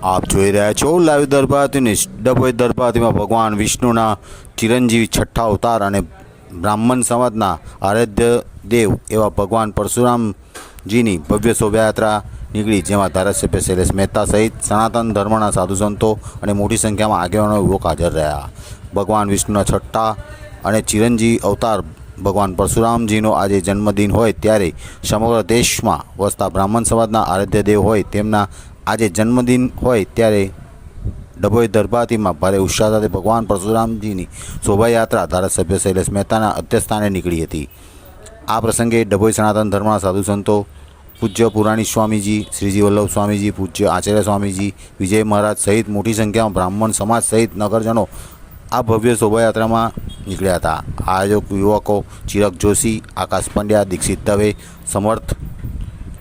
આપ જોઈ રહ્યા છો લાઈવ દરબારતી ન્યૂઝ। ડભોઈ દરબારતીમાં ભગવાન વિષ્ણુના ચિરંજીવી છઠ્ઠા અવતાર અને બ્રાહ્મણ સમાજના આરાધ્ય દેવ એવા ભગવાન પરશુરામજીની ભવ્ય શોભાયાત્રા નીકળી, જેમાં ધારાસભ્ય શૈલેષ મહેતા સહિત સનાતન ધર્મના સાધુ સંતો અને મોટી સંખ્યામાં આગેવાનો યુવક હાજર રહ્યા। ભગવાન વિષ્ણુના છઠ્ઠા અને ચિરંજીવી અવતાર ભગવાન પરશુરામજીનો આજે જન્મદિન હોય ત્યારે સમગ્ર દેશમાં વસતા બ્રાહ્મણ સમાજના આરાધ્ય દેવ હોય તેમના આજે જન્મદિન હોય ત્યારે ડભોઈ દરબારતીમાં ભારે ઉત્સાહ સાથે ભગવાન પરશુરામજીની શોભાયાત્રા ધારાસભ્ય શૈલેષ મહેતાના અધ્યક્ષસ્થાને નીકળી હતી। આ પ્રસંગે ડભોઈ સનાતન ધર્મના સાધુ સંતો પૂજ્ય પુરાણી સ્વામીજી, શ્રીજી વલ્લભ સ્વામીજી, પૂજ્ય આચાર્ય સ્વામીજી, વિજય મહારાજ સહિત મોટી સંખ્યામાં બ્રાહ્મણ સમાજ સહિત નગરજનો આ ભવ્ય શોભાયાત્રામાં નીકળ્યા હતા। આયોજક યુવકો ચિરાગ જોશી, આકાશ પંડ્યા, દીક્ષિત દવે, સમર્થ,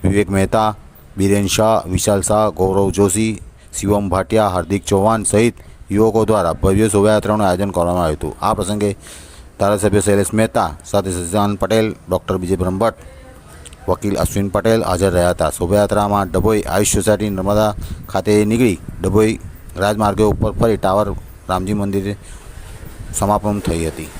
વિવેક મહેતા, બીરેન શાહ, વિશાલ શાહ, ગૌરવ જોશી, શિવમ ભાટિયા, હાર્દિક ચૌહાણ સહિત યુવકો દ્વારા ભવ્ય શોભાયાત્રાનું આયોજન કરવામાં આવ્યું હતું। આ પ્રસંગે ધારાસભ્ય શૈલેષ મહેતા સાથે સચિદાનંદ પટેલ, ડૉક્ટર બીજે બ્રહ્મભટ્ટ, વકીલ અશ્વિન પટેલ હાજર રહ્યા હતા। શોભાયાત્રામાં ડભોઈ આયુષ સોસાયટી નર્મદા ખાતે નીકળી ડભોઈ રાજમાર્ગો ઉપર ફરી ટાવર રામજી મંદિરે સમાપન થઈ હતી।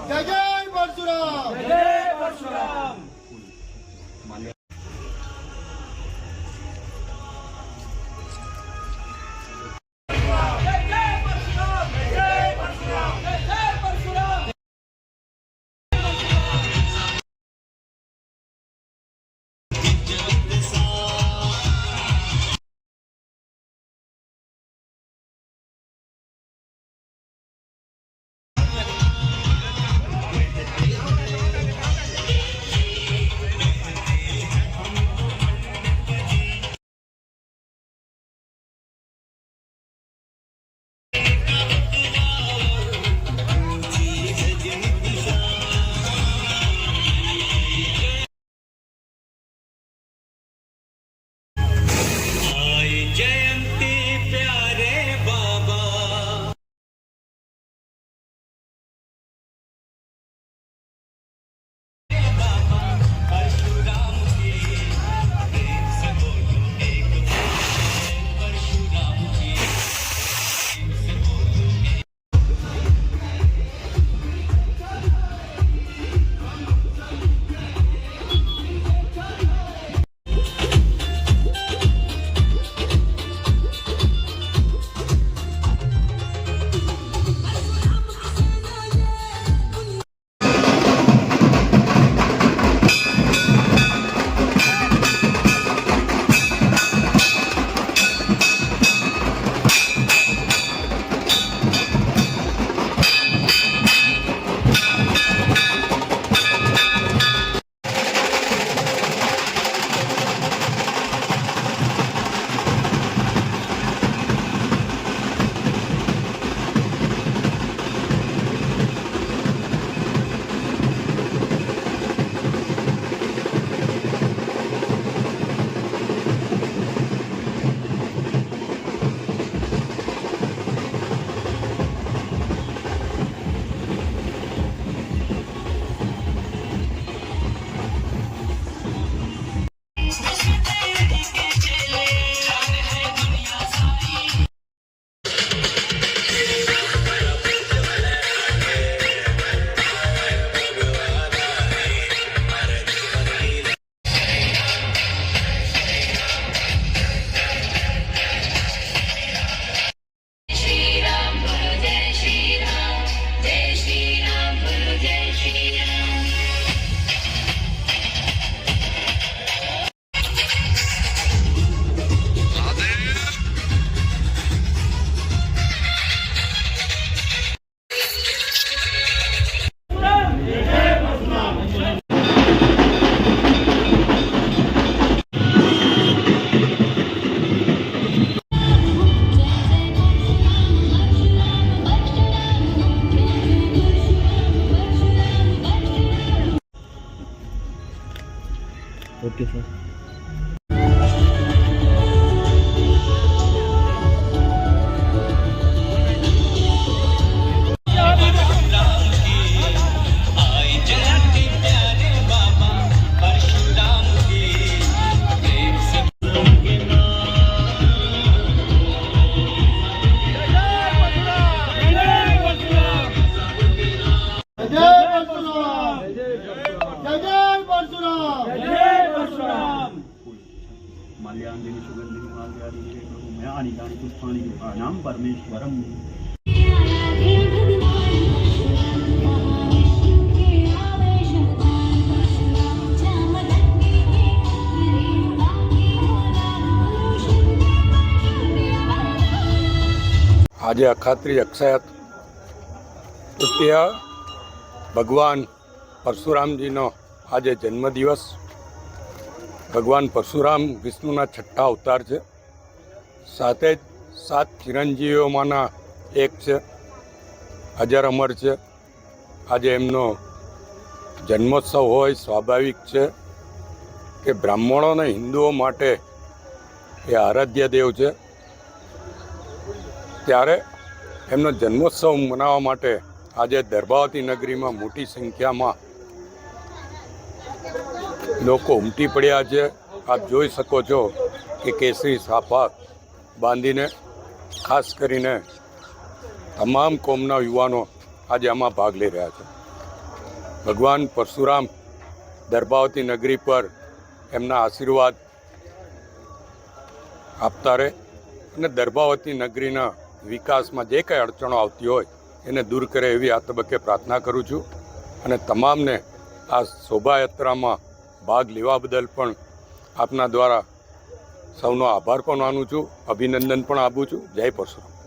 जय जय परशुराम, जय जय परशुराम। माल्याञ्जलि सुगन्धिनि माल्यादिने प्रभु मयानि तानि पुष्पाणि रूपाणां परमेश्वरम्। આજે અખાત્રી અક્ષય તૃતીયા ભગવાન પરશુરામજીનો આજે જન્મદિવસ. ભગવાન પરશુરામ વિષ્ણુના છઠ્ઠા અવતાર છે. સાથે જ 7 ચિરંજીવીઓમાંના એક છે, અજર અમર છે. આજે એમનો જન્મોત્સવ હોય સ્વાભાવિક છે કે બ્રાહ્મણો અને હિન્દુઓ માટે એ આરાધ્ય દેવ છે. ત્યારે એમનો જન્મોત્સવ મનાવવા માટે આજે દર્ભાવતી નગરીમાં મોટી સંખ્યામાં લોકો ઉમટી પડ્યા છે. આપ જોઈ શકો છો કે કેસરી સાફા બાંધીને ખાસ કરીને તમામ કોમના યુવાનો આજે આમાં ભાગ લઈ રહ્યા છે. ભગવાન પરશુરામ દર્ભાવતી નગરી પર એમના આશીર્વાદ આપતા રહે અને દર્ભાવતી નગરીના વિકાસમાં જે કંઈ અડચણો આવતી હોય એને દૂર કરે એવી આ તબક્કે પ્રાર્થના કરું છું. અને તમામને આ શોભાયાત્રામાં ભાગ લેવા બદલ પણ આપના દ્વારા સૌનો આભાર પણ માનું છું, અભિનંદન પણ આપું છું. જય પરશુરામ.